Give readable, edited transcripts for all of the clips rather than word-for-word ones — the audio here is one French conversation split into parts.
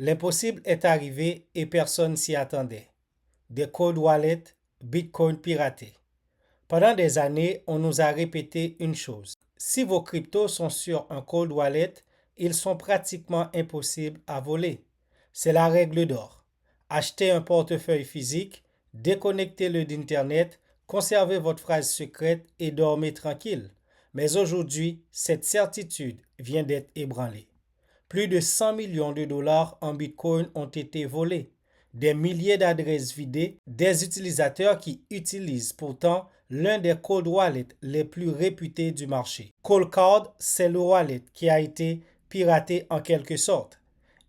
L'impossible est arrivé et personne s'y attendait. Des cold wallets, Bitcoin piratés. Pendant des années, on nous a répété une chose. Si vos cryptos sont sur un cold wallet, ils sont pratiquement impossibles à voler. C'est la règle d'or. Achetez un portefeuille physique, déconnectez-le d'Internet, conservez votre phrase secrète et dormez tranquille. Mais aujourd'hui, cette certitude vient d'être ébranlée. Plus de 100 millions de dollars en Bitcoin ont été volés. Des milliers d'adresses vidées, des utilisateurs qui utilisent pourtant l'un des cold wallets les plus réputés du marché. Coldcard, c'est le wallet qui a été piraté en quelque sorte.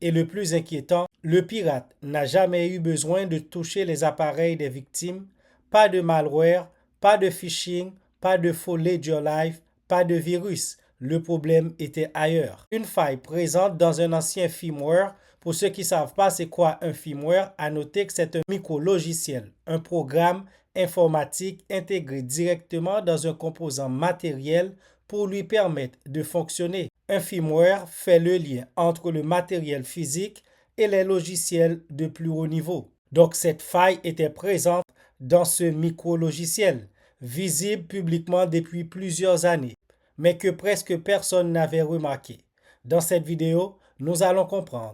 Et le plus inquiétant, le pirate n'a jamais eu besoin de toucher les appareils des victimes. Pas de malware, pas de phishing, pas de faux Ledger Live, pas de virus. Le problème était ailleurs. Une faille présente dans un ancien firmware. Pour ceux qui ne savent pas c'est quoi un firmware, à noter que c'est un micro-logiciel, un programme informatique intégré directement dans un composant matériel pour lui permettre de fonctionner. Un firmware fait le lien entre le matériel physique et les logiciels de plus haut niveau. Donc cette faille était présente dans ce micro-logiciel, visible publiquement depuis plusieurs années, mais que presque personne n'avait remarqué. Dans cette vidéo, nous allons comprendre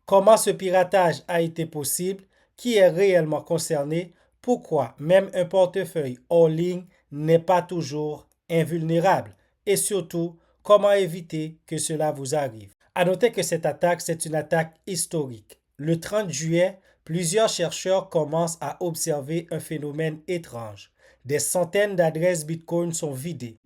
comment ce piratage a été possible, qui est réellement concerné, pourquoi même un portefeuille hors ligne n'est pas toujours invulnérable et surtout comment éviter que cela vous arrive. À noter que cette attaque, c'est une attaque historique. Le 30 juillet, plusieurs chercheurs commencent à observer un phénomène étrange. Des centaines d'adresses Bitcoin sont vidées.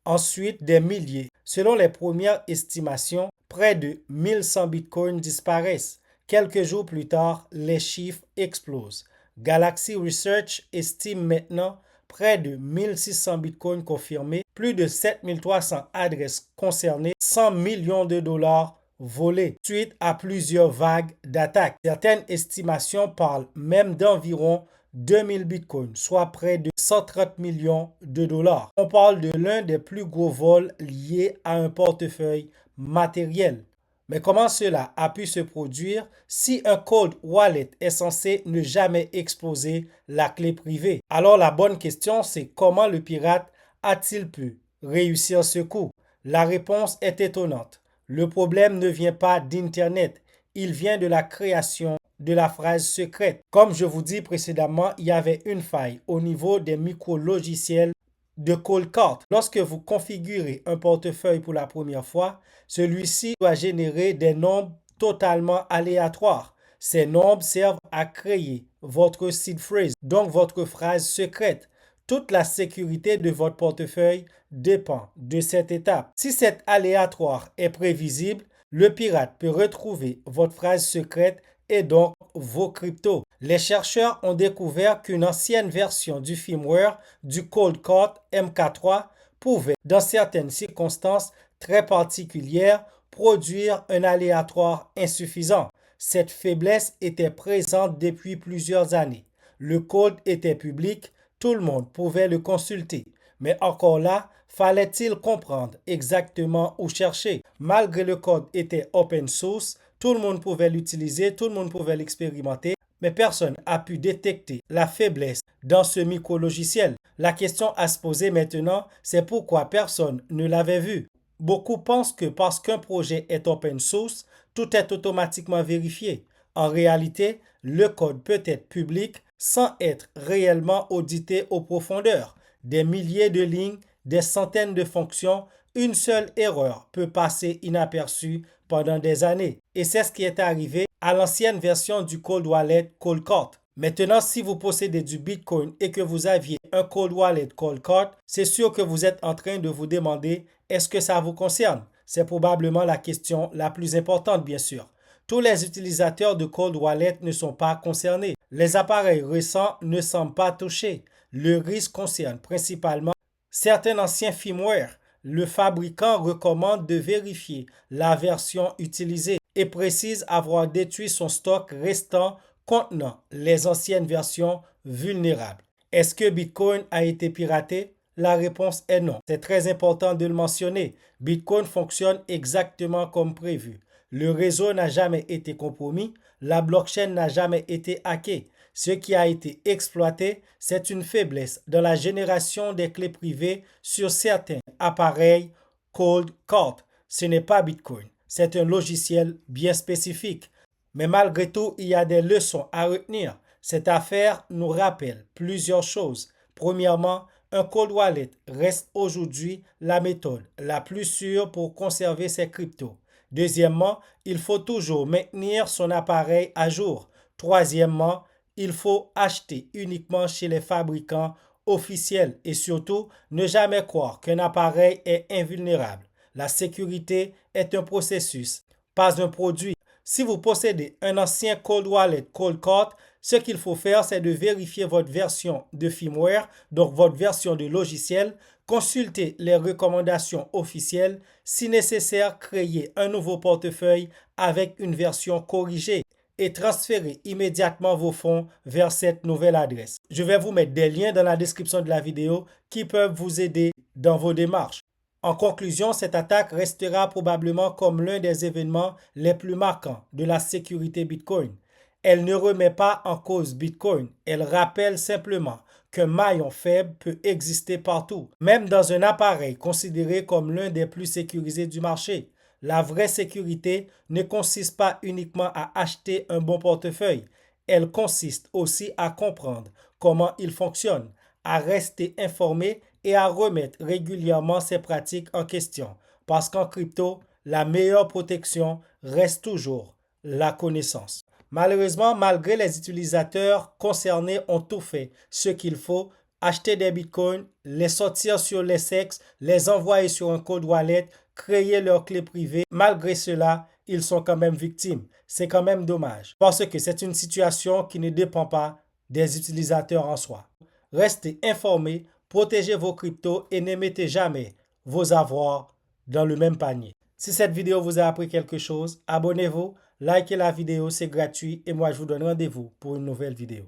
Ensuite, des milliers. Selon les premières estimations, près de 1100 bitcoins disparaissent. Quelques jours plus tard, les chiffres explosent. Galaxy Research estime maintenant près de 1600 bitcoins confirmés, plus de 7300 adresses concernées, 100 millions de dollars volés, suite à plusieurs vagues d'attaques. Certaines estimations parlent même d'environ 2000 bitcoins, soit près de 130 millions de dollars. On parle de l'un des plus gros vols liés à un portefeuille matériel. Mais comment cela a pu se produire si un cold wallet est censé ne jamais exposer la clé privée? Alors la bonne question, c'est comment le pirate a-t-il pu réussir ce coup? La réponse est étonnante. Le problème ne vient pas d'Internet, il vient de la création de la phrase secrète. Comme je vous dis précédemment, il y avait une faille au niveau des micro-logiciels de Coldcard. Lorsque vous configurez un portefeuille pour la première fois, celui-ci doit générer des nombres totalement aléatoires. Ces nombres servent à créer votre seed phrase, donc votre phrase secrète. Toute la sécurité de votre portefeuille dépend de cette étape. Si cet aléatoire est prévisible, le pirate peut retrouver votre phrase secrète et donc vos cryptos. Les chercheurs ont découvert qu'une ancienne version du firmware du Coldcard MK3 pouvait, dans certaines circonstances très particulières, produire un aléatoire insuffisant. Cette faiblesse était présente depuis plusieurs années. Le code était public, tout le monde pouvait le consulter. Mais encore là, fallait-il comprendre exactement où chercher? Malgré le code était open source, tout le monde pouvait l'utiliser, tout le monde pouvait l'expérimenter, mais personne n'a pu détecter la faiblesse dans ce micro-logiciel. La question à se poser maintenant, c'est pourquoi personne ne l'avait vu. Beaucoup pensent que parce qu'un projet est open source, tout est automatiquement vérifié. En réalité, le code peut être public sans être réellement audité aux profondeurs. Des milliers de lignes, des centaines de fonctions, une seule erreur peut passer inaperçue pendant des années. Et c'est ce qui est arrivé à l'ancienne version du cold wallet Coldcard. Maintenant, si vous possédez du Bitcoin et que vous aviez un cold wallet Coldcard, c'est sûr que vous êtes en train de vous demander est-ce que ça vous concerne? C'est probablement la question la plus importante, bien sûr. Tous les utilisateurs de cold wallet ne sont pas concernés. Les appareils récents ne semblent pas touchés. Le risque concerne principalement certains anciens firmware. Le fabricant recommande de vérifier la version utilisée et précise avoir détruit son stock restant contenant les anciennes versions vulnérables. Est-ce que Bitcoin a été piraté? La réponse est non. C'est très important de le mentionner. Bitcoin fonctionne exactement comme prévu. Le réseau n'a jamais été compromis, la blockchain n'a jamais été hackée. Ce qui a été exploité, c'est une faiblesse dans la génération des clés privées sur certains appareils cold card. Ce n'est pas Bitcoin, c'est un logiciel bien spécifique. Mais malgré tout, il y a des leçons à retenir. Cette affaire nous rappelle plusieurs choses. Premièrement, un cold wallet reste aujourd'hui la méthode la plus sûre pour conserver ses cryptos. Deuxièmement, il faut toujours maintenir son appareil à jour. Troisièmement, il faut acheter uniquement chez les fabricants officiels et surtout ne jamais croire qu'un appareil est invulnérable. La sécurité est un processus, pas un produit. Si vous possédez un ancien cold wallet cold card, ce qu'il faut faire, c'est de vérifier votre version de firmware, donc votre version de logiciel, consulter les recommandations officielles, si nécessaire, créer un nouveau portefeuille avec une version corrigée et transférer immédiatement vos fonds vers cette nouvelle adresse. Je vais vous mettre des liens dans la description de la vidéo qui peuvent vous aider dans vos démarches. En conclusion, cette attaque restera probablement comme l'un des événements les plus marquants de la sécurité Bitcoin. Elle ne remet pas en cause Bitcoin, elle rappelle simplement qu'un maillon faible peut exister partout, même dans un appareil considéré comme l'un des plus sécurisés du marché. La vraie sécurité ne consiste pas uniquement à acheter un bon portefeuille, elle consiste aussi à comprendre comment il fonctionne, à rester informé et à remettre régulièrement ses pratiques en question. Parce qu'en crypto, la meilleure protection reste toujours la connaissance. Malheureusement, malgré les utilisateurs concernés ont tout fait ce qu'il faut, acheter des bitcoins, les sortir sur les SEX, les envoyer sur un cold wallet, créer leurs clés privées. Malgré cela, ils sont quand même victimes. C'est quand même dommage parce que c'est une situation qui ne dépend pas des utilisateurs en soi. Restez informés, protégez vos cryptos et ne mettez jamais vos avoirs dans le même panier. Si cette vidéo vous a appris quelque chose, abonnez-vous, likez la vidéo, c'est gratuit et moi je vous donne rendez-vous pour une nouvelle vidéo.